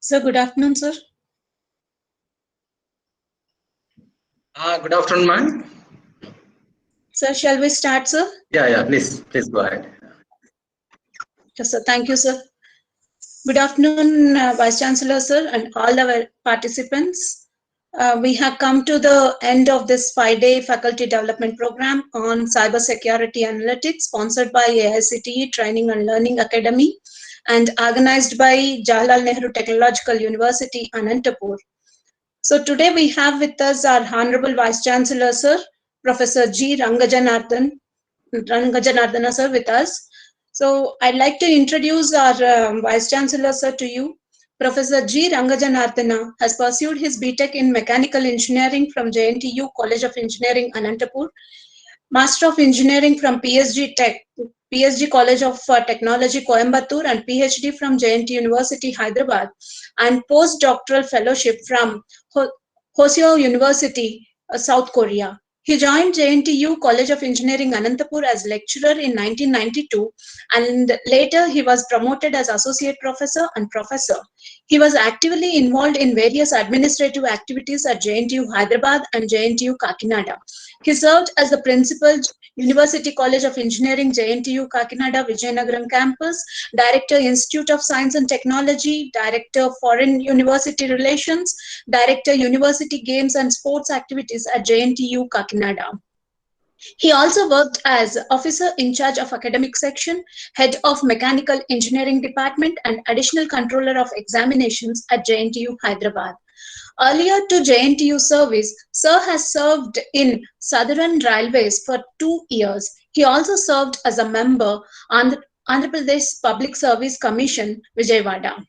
Sir, good afternoon, sir. Good afternoon, ma'am. Sir, shall we start, sir? Yeah, please go ahead. Yes, sir. Thank you, sir. Good afternoon, Vice Chancellor, sir, and all our participants. We have come to the end of this 5-day faculty development program on cybersecurity analytics, sponsored by AICTE Training and Learning Academy and organized by Jawaharlal Nehru Technological University, Anantapur. So today we have with us our Honorable Vice Chancellor, sir, Professor G. Rangajanardana, sir, with us. So I'd like to introduce our Vice Chancellor, sir, to you. Professor G. Rangajanardana has pursued his BTech in Mechanical Engineering from JNTU College of Engineering, Anantapur, Master of Engineering from PSG College of Technology, Coimbatore, and PhD from JNT University, Hyderabad, and postdoctoral fellowship from Hoseo University, South Korea. He joined JNTU College of Engineering, Anantapur as lecturer in 1992, and later he was promoted as associate professor and professor. He was actively involved in various administrative activities at JNTU Hyderabad and JNTU Kakinada. He served as the principal, University College of Engineering, JNTU Kakinada Vijayanagaram campus, Director, Institute of Science and Technology, Director, Foreign University Relations, Director, University Games and Sports Activities at JNTU Kakinada. He also worked as officer in charge of academic section, head of mechanical engineering department, and additional controller of examinations at JNTU Hyderabad. Earlier to JNTU service, Sir has served in Southern Railways for 2 years. He also served as a member on the Andhra Pradesh Public Service Commission, Vijayawada.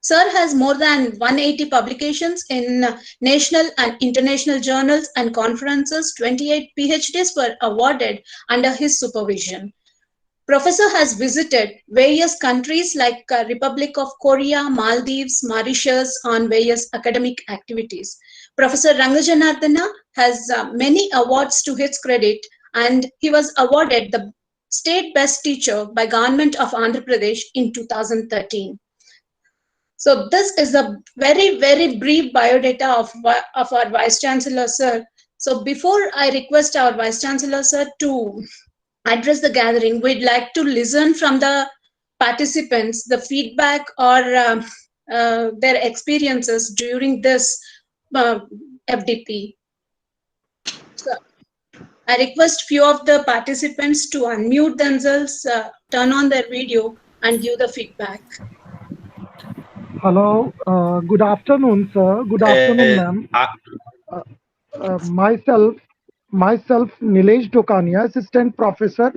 Sir has more than 180 publications in national and international journals and conferences. 28 PhDs were awarded under his supervision. Professor has visited various countries like Republic of Korea, Maldives, Mauritius on various academic activities. Professor Rangajanardana has many awards to his credit, and he was awarded the State Best Teacher by Government of Andhra Pradesh in 2013. So this is a very, very brief biodata of our Vice Chancellor, sir. So before I request our Vice Chancellor, sir, to address the gathering, we'd like to listen from the participants, the feedback or their experiences during this FDP. So I request few of the participants to unmute themselves, turn on their video and give the feedback. Hello, good afternoon, sir. Good afternoon, ma'am. Myself, Nilesh Dokania, Assistant Professor,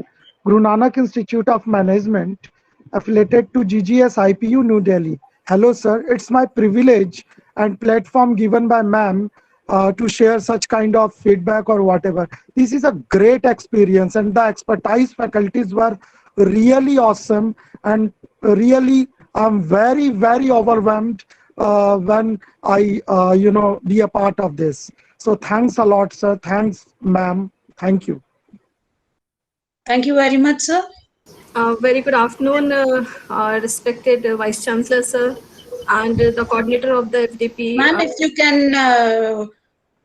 Guru Nanak Institute of Management, affiliated to GGS IPU, New Delhi. Hello, sir. It's my privilege and platform given by ma'am to share such kind of feedback or whatever. This is a great experience, and the expertise faculties were really awesome, and really I'm very, very overwhelmed when I, be a part of this. So thanks a lot, sir. Thanks, ma'am. Thank you. Thank you very much, sir. Very good afternoon, respected Vice Chancellor, sir, and the coordinator of the FDP. Ma'am, if you can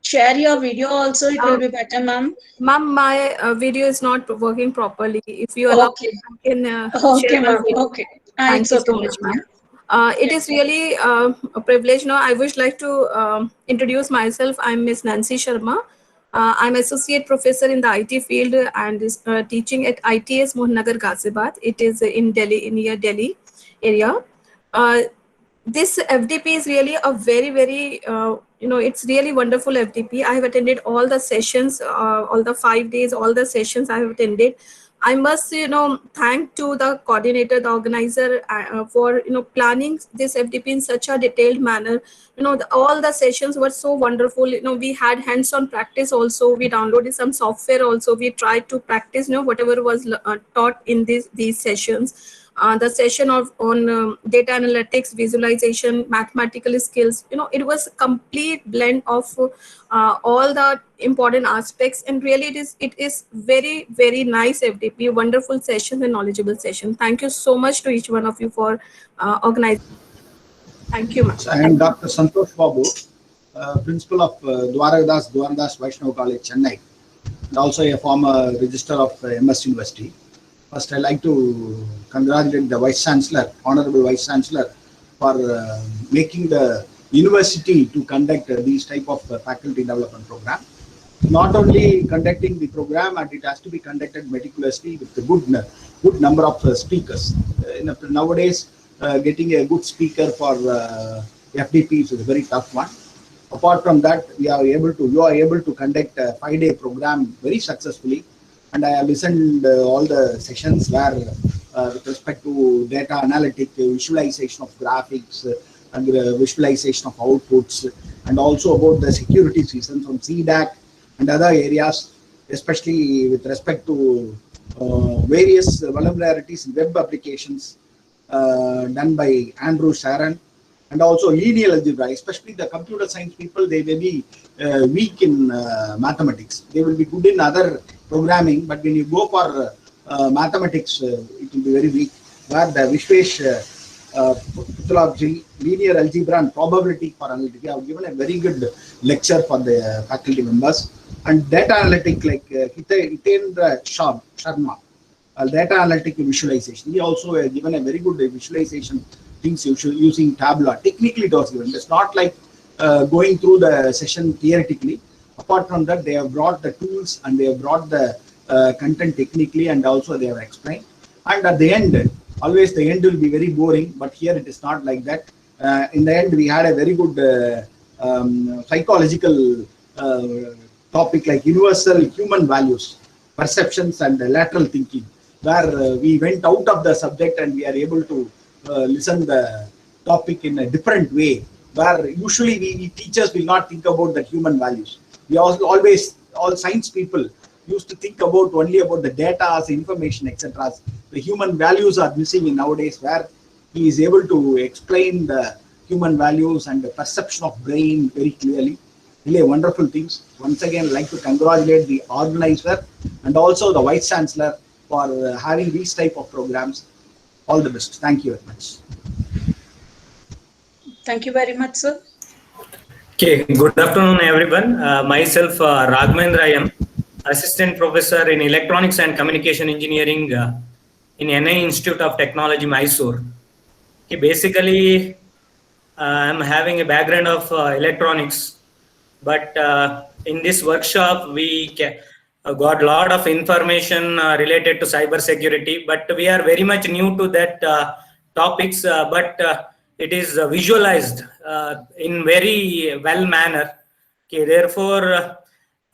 share your video also, it will be better, ma'am. Ma'am, my video is not working properly. If you allow, okay. I can okay, share my video. Okay. Thank you so much, ma'am. It is really a privilege. Now, I would like to introduce myself. I'm Miss Nancy Sharma. I'm associate professor in the IT field and is teaching at ITS Mohanagar, Ghaziabad. It is in Delhi, near Delhi area. This FDP is really a very, very, it's really wonderful FDP. I have attended all the sessions, all the 5 days, all the sessions I have attended. I must, thank to the coordinator, the organizer for, planning this FDP in such a detailed manner. All the sessions were so wonderful. We had hands-on practice also. We downloaded some software also. We tried to practice, whatever was taught in these sessions. the session on data analytics, visualization, mathematical skills. It was a complete blend of all the important aspects, and really it is very, very nice FDP, wonderful session and knowledgeable session. Thank you so much to each one of you for organizing. Thank you, ma'am. I am Dr. Santosh Babu, principal of Dwaradadas Vaishnav College, Chennai, and also a former registrar of MS University. First, I like to congratulate the Vice Chancellor, Honorable Vice Chancellor, for making the university to conduct these type of faculty development program. Not only conducting the program, and it has to be conducted meticulously with a good number of speakers. Nowadays, getting a good speaker for FDP is a very tough one. Apart from that, you are able to conduct a 5-day program very successfully. And I have listened all the sessions where with respect to data analytic, visualization of graphics, and visualization of outputs, and also about the security season from CDAC and other areas, especially with respect to various vulnerabilities in web applications done by Andrew Sharon, and also linear algebra, especially the computer science people, they may be weak in mathematics. They will be good in other programming, but when you go for mathematics, it will be very weak. Where the Vishwesh Puthalaji, linear algebra and probability for analytics, I have given a very good lecture for the faculty members. And data analytic like Hitendra Sharma, data analytic visualization. He also given a very good visualization things using Tableau. Technically, it was given. It's not like going through the session theoretically. Apart from that, they have brought the tools and they have brought the content technically, and also they have explained. And at the end, always the end will be very boring, but here it is not like that. In the end, we had a very good psychological topic like universal human values, perceptions, and lateral thinking, where we went out of the subject and we are able to listen the topic in a different way, where usually we teachers will not think about the human values. We always, all science people used to think about only about the data, information, etc. The human values are missing in nowadays, where he is able to explain the human values and the perception of brain very clearly. Really wonderful things. Once again, I'd like to congratulate the organizer and also the Vice Chancellor for having these type of programs. All the best. Thank you very much. Thank you very much, sir. Okay, good afternoon, everyone. Myself, Raghavendra, I am Assistant Professor in Electronics and Communication Engineering in NI Institute of Technology, Mysore. Okay, basically, I'm having a background of electronics, but in this workshop, we got a lot of information related to cyber security, but we are very much new to that topics, but it is visualized in very well manner. Okay, therefore,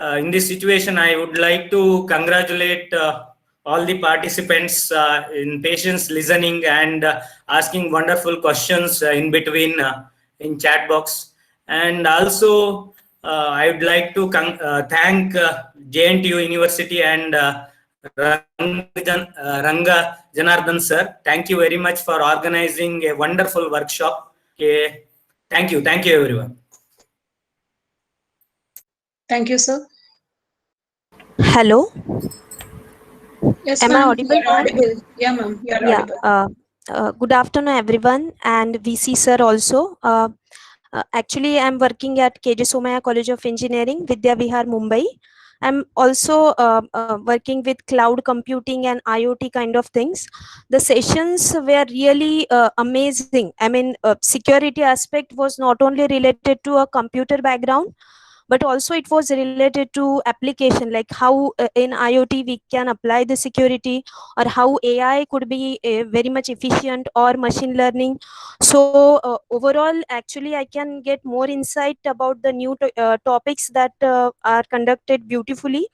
in this situation, I would like to congratulate all the participants in patience listening and asking wonderful questions in between in chat box. And also, I would like to thank JNTU University and Ranga Janardhan sir. Thank you very much for organizing a wonderful workshop. Okay. Thank you everyone. Thank you, sir. Hello. Yes, Am I audible? You're audible. Yeah, ma'am. You're audible. Good afternoon, everyone, and VC sir also. Actually, I'm working at KJ Somaya College of Engineering, Vidya Vihar, Mumbai. I'm also working with cloud computing and IoT kind of things. The sessions were really amazing. I mean, security aspect was not only related to a computer background, but also it was related to application, like how in IoT we can apply the security, or how AI could be very much efficient, or machine learning. So overall, actually, I can get more insight about the new topics that are conducted beautifully.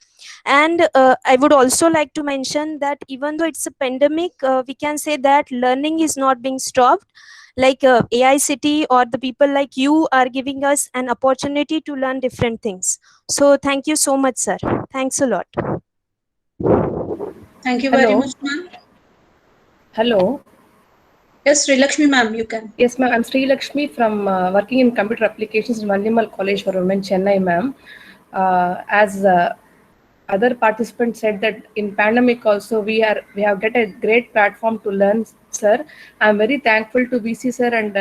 And I would also like to mention that even though it's a pandemic, we can say that learning is not being stopped. Like AI City or the people like you are giving us an opportunity to learn different things. So thank you so much, sir. Thanks a lot. Thank you very much, ma'am. Hello. Yes, Sri Lakshmi ma'am, you can. Yes, ma'am. I'm Sri Lakshmi from working in computer applications in Vandimal College for Women, Chennai, ma'am. As other participants said that in pandemic also we have get a great platform to learn, sir. I'm very thankful to VC sir and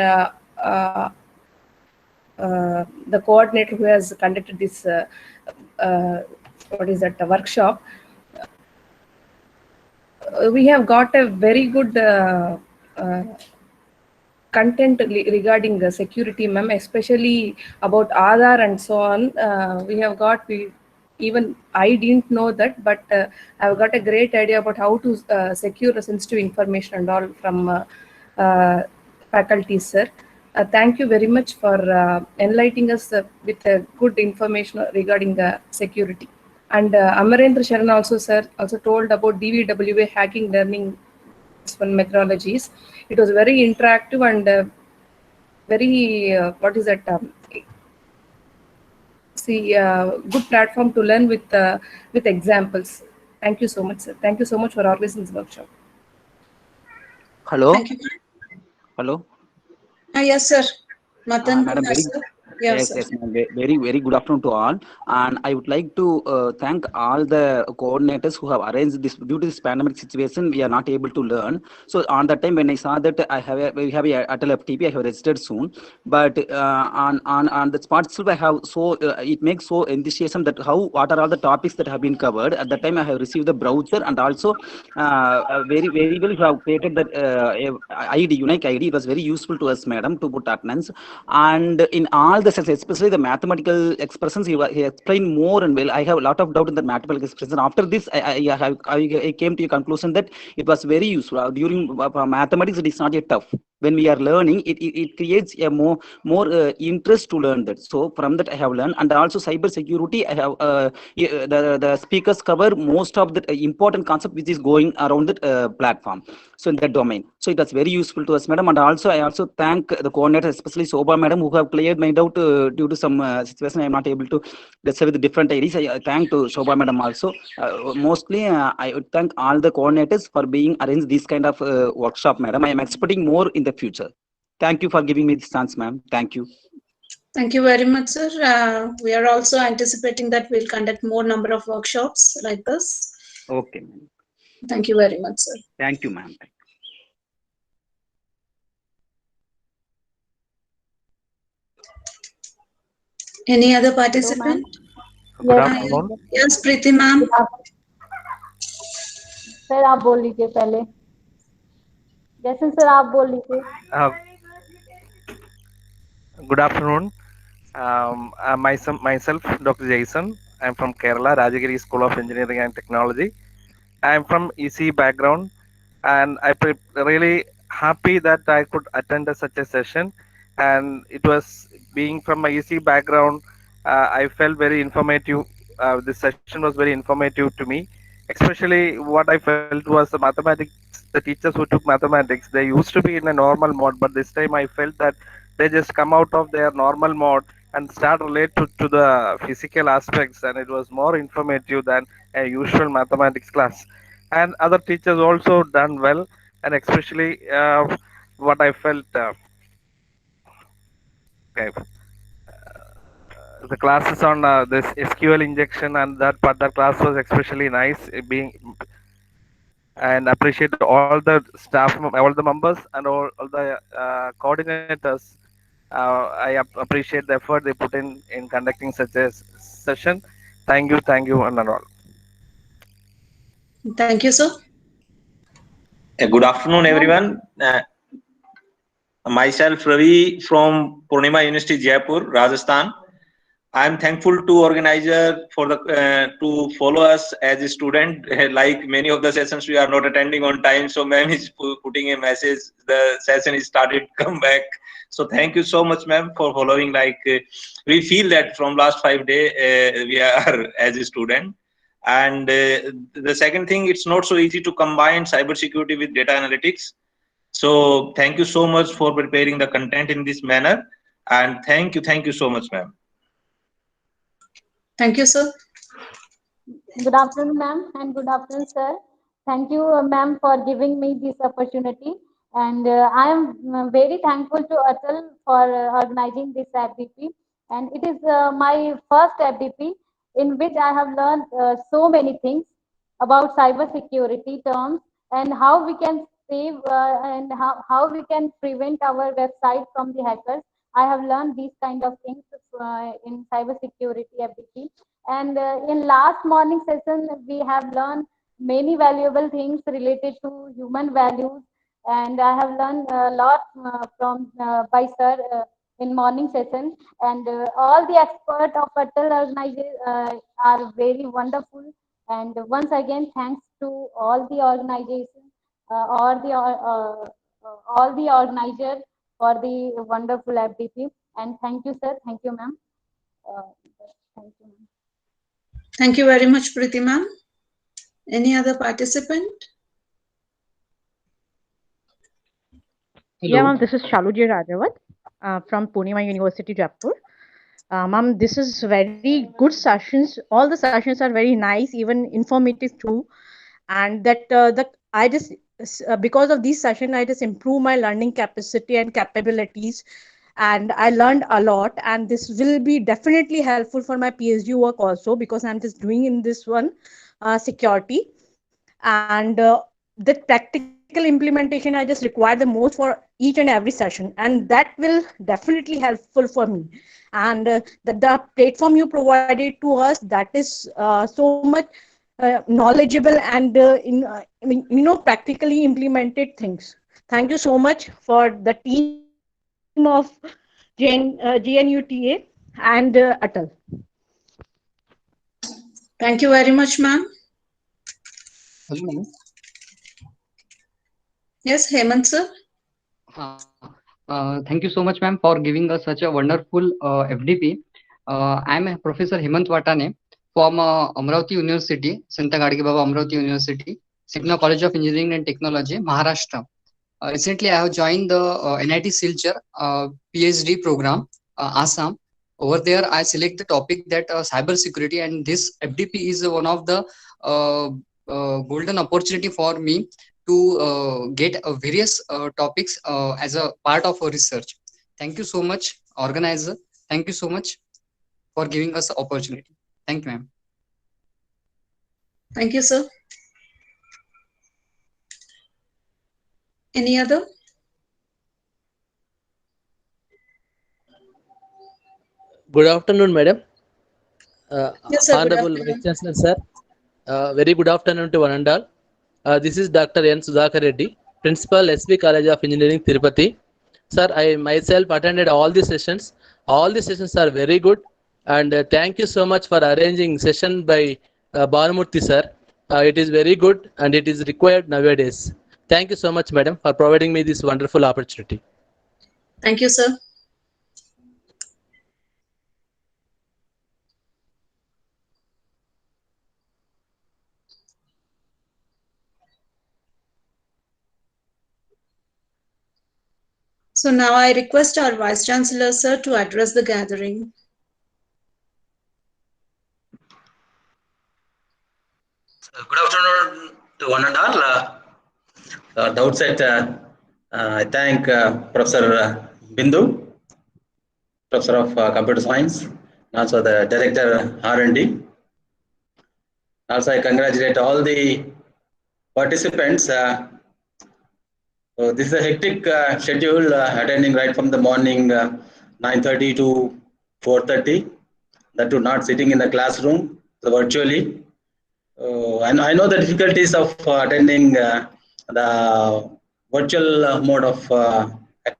the coordinator who has conducted this workshop. We have got a very good content regarding the security, ma'am, especially about Aadhaar and so on. Even I didn't know that, but I've got a great idea about how to secure sensitive information and all from faculty, sir. Thank you very much for enlightening us with good information regarding the security. And Amarendra Sharan also, sir, also told about DVWA hacking learning methodologies. It was very interactive and very good platform to learn with examples. Thank you so much, sir. Thank you so much for organizing this workshop. Hello. Thank you. Hello. Yes, sir. Matan, Madam, yes, sir. Yes, yes, very good afternoon to all, and I would like to thank all the coordinators who have arranged this. Due to this pandemic situation, we are not able to learn. So on that time when I saw that we have a Atal FTP, I have registered soon. But on the spot itself, I have it makes so enthusiasm that what are all the topics that have been covered. At that time, I have received the browser, and also very well you have created that unique ID. It was very useful to us, madam, to put attendance. And in all the sense, especially the mathematical expressions, he explained more and well. I have a lot of doubt in the mathematical expression. After this, I came to a conclusion that it was very useful. During mathematics, it is not yet tough. When we are learning, it creates a more interest to learn that. So from that I have learned. And also cyber security, I have the speakers cover most of the important concept which is going around the platform. So in that domain, so it was very useful to us, madam. And also I also thank the coordinator, especially Shobha madam, who have cleared my doubt due to some situation I am not able to discuss with different IDs. I thank to Shobha madam also. Mostly I would thank all the coordinators for being arranged this kind of workshop, madam. I am expecting more in the future. Thank you for giving me this chance, ma'am. Thank you. Thank you very much, sir. We are also anticipating that we'll conduct more number of workshops like this. Okay. Thank you very much, sir. Thank you, ma'am. Any other participant? Good afternoon. Yes, Preeti ma'am. Sir आप बोल लीजिए पहले. जैसन sir आप बोल लीजिए. Good afternoon. Myself, Dr. Jason. I'm from Kerala, Rajagiri School of Engineering and Technology. I'm from EC background, and I'm really happy that I could attend such a session. And it was being from my EC background, I felt very informative. This session was very informative to me. Especially what I felt was the mathematics. The teachers who took mathematics, they used to be in a normal mode, but this time I felt that they just come out of their normal mode and start related to the physical aspects, and it was more informative than a usual mathematics class. And other teachers also done well, and especially what I felt the classes on this SQL injection and that class was especially nice, and appreciate all the staff, all the members, and all the coordinators. I appreciate the effort they put in conducting such a session. Thank you, and all. Thank you, sir. Good afternoon, everyone. Myself, Ravi from Purnima University, Jaipur, Rajasthan. I am thankful to organizer for the to follow us as a student. Like many of the sessions, we are not attending on time, so ma'am is putting a message. The session is started. Come back. So thank you so much, ma'am, for following. Like we feel that from last 5 days we are as a student. And the second thing, it's not so easy to combine cybersecurity with data analytics. So thank you so much for preparing the content in this manner. And thank you so much, ma'am. Thank you, sir. Good afternoon, ma'am, and good afternoon, sir. Thank you, ma'am, for giving me this opportunity. And I am very thankful to Atal for organizing this FDP. And it is my first FDP in which I have learned so many things about cyber security terms and how we can save and how we can prevent our website from the hackers. I have learned these kind of things in cyber security FDP. And in last morning session, we have learned many valuable things related to human values, and I have learned a lot from by sir in morning session. And all the experts of Atal organization are very wonderful. And once again, thanks to all the organizations, all the organizers for the wonderful FDP. And thank you, sir. Thank you, ma'am. Thank you, ma'am. Thank you very much, Preeti ma'am. Any other participant? Yeah, ma'am, this is Shaluji Rajawat from Pune University, Jaipur. Ma'am, this is very good sessions. All the sessions are very nice, even informative too. And that I just because of this session, I just improve my learning capacity and capabilities, and I learned a lot. And this will be definitely helpful for my PhD work also, because I'm just doing in this one security. And the practical implementation I just require the most for each and every session, and that will definitely helpful for me. And the platform you provided to us, that is so much knowledgeable and practically implemented things. Thank you so much for the team of GNUTA and Atal. Thank you very much, ma'am. Hello. Yes, Hemant sir. Thank you so much, ma'am, for giving us such a wonderful FDP. I'm Professor Hemant Watane from Amravati University, Santa Gadgi Baba Amravati University, Signa College of Engineering and Technology, Maharashtra. Recently, I have joined the NIT Silchar PhD program, Assam. Over there, I select the topic that cyber security, and this FDP is one of the golden opportunity for me to get various topics as a part of a research. Thank you so much, organizer. Thank you so much for giving us the opportunity. Thank you, ma'am. Thank you, sir. Any other? Good afternoon, madam. Yes, sir. Honorable Vice Chancellor, sir. Very good afternoon to one and all. This is Dr. N. Sudhakar Reddy, Principal, SB College of Engineering, Tirupati. Sir, I myself attended all the sessions. All the sessions are very good. And thank you so much for arranging session by Balamurthy, sir. It is very good and it is required nowadays. Thank you so much, madam, for providing me this wonderful opportunity. Thank you, sir. So now I request our Vice Chancellor, sir, to address the gathering. Good afternoon to one and all. At the outset, I thank Professor Bindu, Professor of Computer Science, and also the Director R&D. Also, I congratulate all the participants. So this is a hectic schedule, attending right from the morning 9:30 to 4:30. That too not sitting in the classroom, so virtually. And I know the difficulties of attending the virtual mode of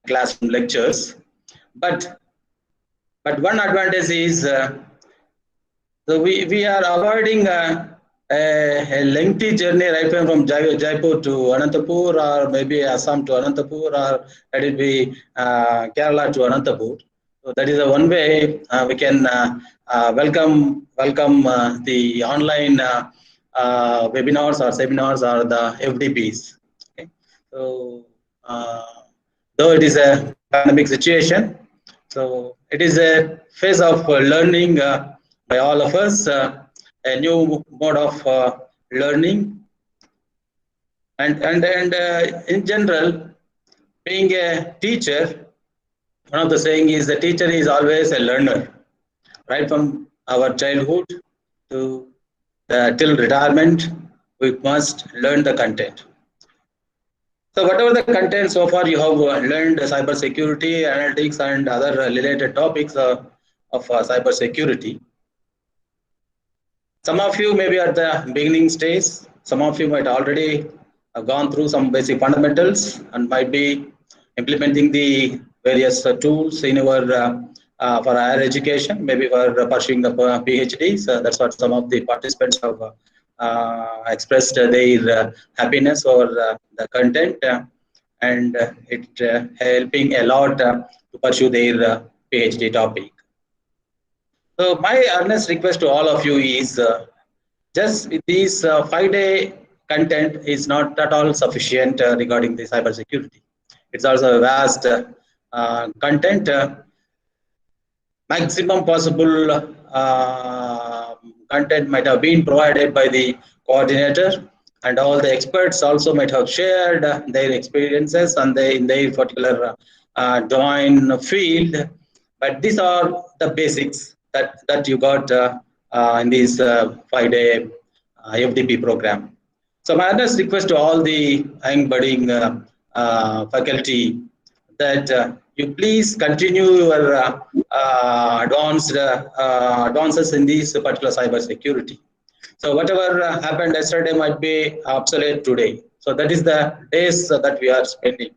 classroom lectures, but one advantage is so we are avoiding a lengthy journey right from Jaipur to Anantapur, or maybe Assam to Anantapur, or let it be Kerala to Anantapur. So that is the one way we can welcome the online webinars or seminars or the FDPs. Okay. So though it is a pandemic situation, so it is a phase of learning by all of us, a new mode of learning, and in general, being a teacher, one of the saying is the teacher is always a learner, right from our childhood to till retirement, we must learn the content. So whatever the content so far you have learned cyber security, analytics, and other related topics of cyber security. Some of you may be at the beginning stage. Some of you might already have gone through some basic fundamentals and might be implementing the various tools in your for higher education, maybe for pursuing the PhD. So that's what some of the participants have expressed their happiness for the content, and it helping a lot to pursue their PhD topic. So my earnest request to all of you is just these 5-day content is not at all sufficient regarding the cybersecurity. It's also a vast content. Maximum possible content might have been provided by the coordinator, and all the experts also might have shared their experiences and in their particular domain field. But these are the basics that you got in this 5-day FDP program. So my earnest request to all the young budding faculty that you please continue your advances in this particular cyber security. So whatever happened yesterday might be obsolete today. So that is the days that we are spending.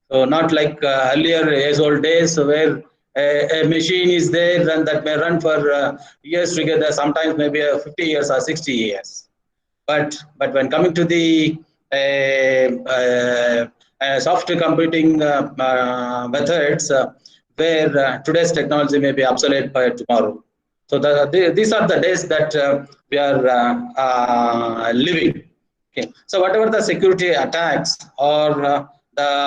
So not like earlier age-old days where a machine is there and that may run for years together, sometimes maybe 50 years or 60 years. But when coming to the software computing methods, where today's technology may be obsolete by tomorrow. So these are the days that we are living. Okay. So whatever the security attacks or the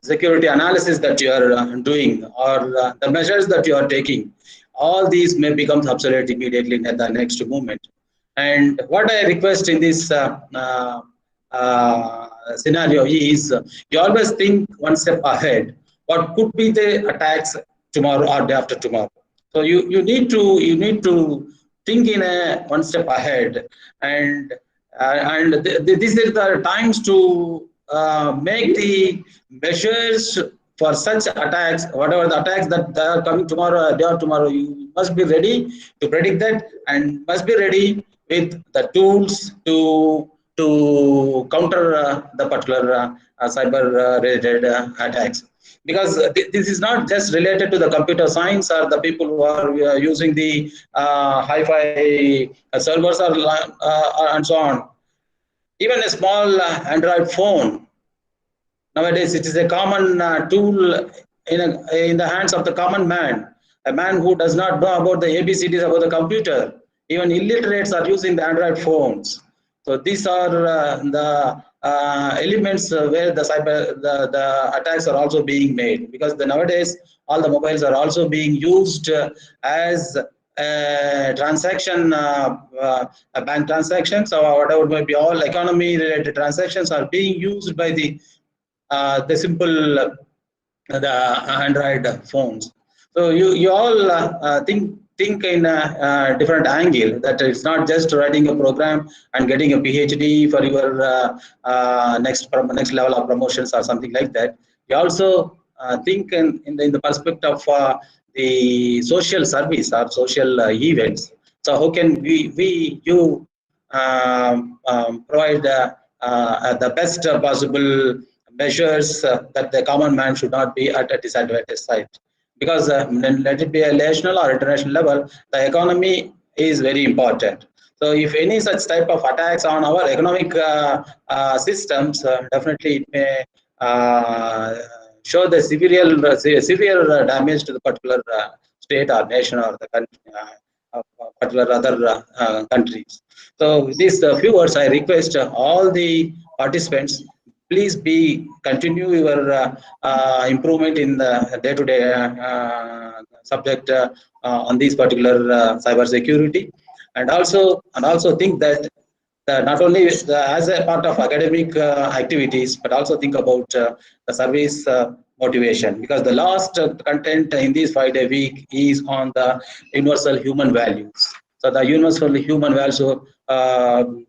security analysis that you are doing or the measures that you are taking, all these may become obsolete immediately at the next moment. And what I request in this scenario is you always think one step ahead. What could be the attacks tomorrow or day after tomorrow? So you need to think in a one step ahead, and this is the times to make the measures for such attacks. Whatever the attacks that are coming tomorrow, day after tomorrow, you must be ready to predict that and must be ready with the tools to counter the particular cyber related attacks. Because this is not just related to the computer science or the people who are using the hi-fi servers or and so on. Even a small Android phone, nowadays it is a common tool in the hands of the common man, a man who does not know about the ABCDs about the computer. Even illiterates are using the Android phones. So these are the elements where the attacks are also being made, because nowadays all the mobiles are also being used as a transaction, a bank transactions, or whatever may be, all economy related transactions are being used by the simple the Android phones. So you all think in a different angle, that it's not just writing a program and getting a PhD for your next level of promotions or something like that. You also think in the perspective of the social service or social events. So how can you provide the best possible measures that the common man should not be at a disadvantaged side? Because let it be a national or international level, the economy is very important. So if any such type of attacks on our economic systems, definitely it may show the severe damage to the particular state or nation or the country, particular other countries. So these few words I request all the participants, please continue your improvement in the day-to-day subject on these particular cyber security, and also think that not only as a part of academic activities, but also think about the service motivation, because the last content in this 5-day week is on the universal human values. So the universal human value, the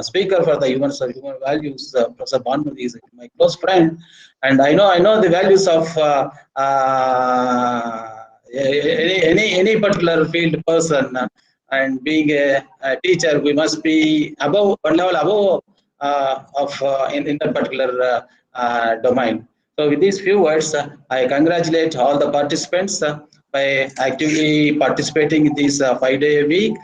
speaker for the universal human values, Professor Bhanmali, is my close friend, and I know the values of any particular field person. And being a teacher, we must be above one level above in that particular domain. So with these few words, I congratulate all the participants by actively participating in this 5-day week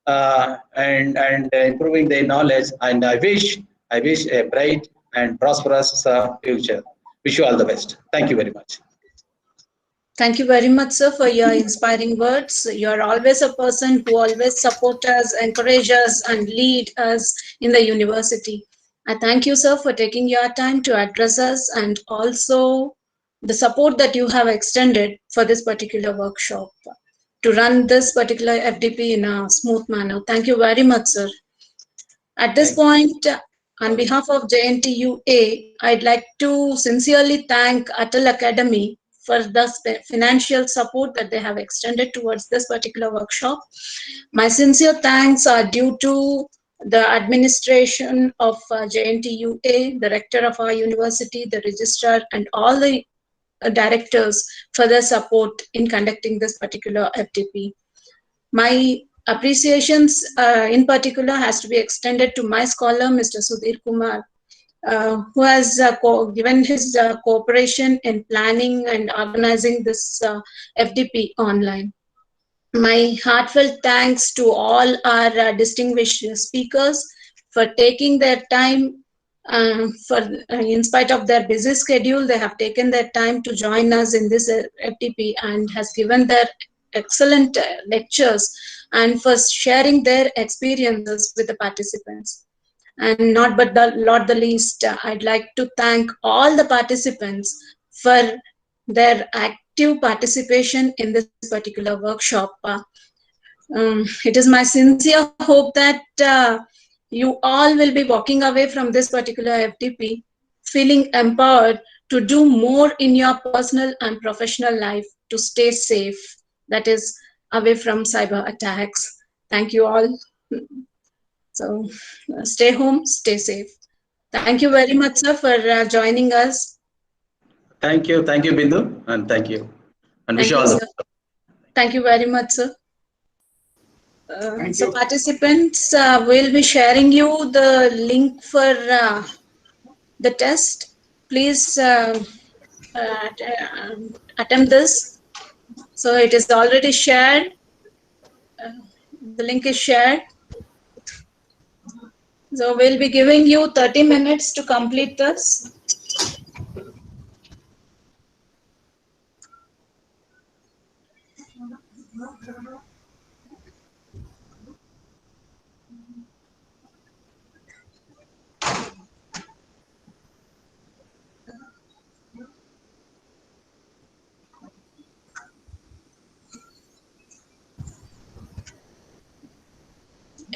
and improving their knowledge. And I wish a bright and prosperous future. Wish you all the best. Thank you very much. Thank you very much, sir, for your inspiring words. You are always a person who always supports us, encourages us, and lead us in the university. I thank you, sir, for taking your time to address us, and also the support that you have extended for this particular workshop to run this particular FDP in a smooth manner. Thank you very much, sir. At this point, on behalf of JNTUA, I'd like to sincerely thank Atal Academy for the financial support that they have extended towards this particular workshop. My sincere thanks are due to the administration of JNTUA, the rector of our university, the registrar, and all the directors for their support in conducting this particular FDP. My appreciations in particular has to be extended to my scholar, Mr. Sudhir Kumar, who has given his cooperation in planning and organizing this FDP online. My heartfelt thanks to all our distinguished speakers for taking their time, in spite of their busy schedule, they have taken their time to join us in this FDP and has given their excellent lectures and for sharing their experiences with the participants. And not the least, I'd like to thank all the participants for their active participation in this particular workshop. It is my sincere hope that you all will be walking away from this particular FDP feeling empowered to do more in your personal and professional life to stay safe, that is, away from cyber attacks. Thank you all. So stay home, stay safe. Thank you very much, sir, for joining us. Thank you, Bindu, and thank you. And wish you all the best. Thank you very much, sir. So participants, we'll be sharing you the link for the test. Please attempt this. So it is already shared. The link is shared. So we'll be giving you 30 minutes to complete this.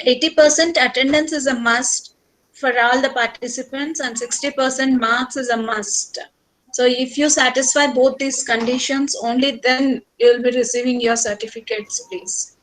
%, attendance is a must for all the participants, and 60% marks is a must. So if you satisfy both these conditions, only then you'll be receiving your certificates, please.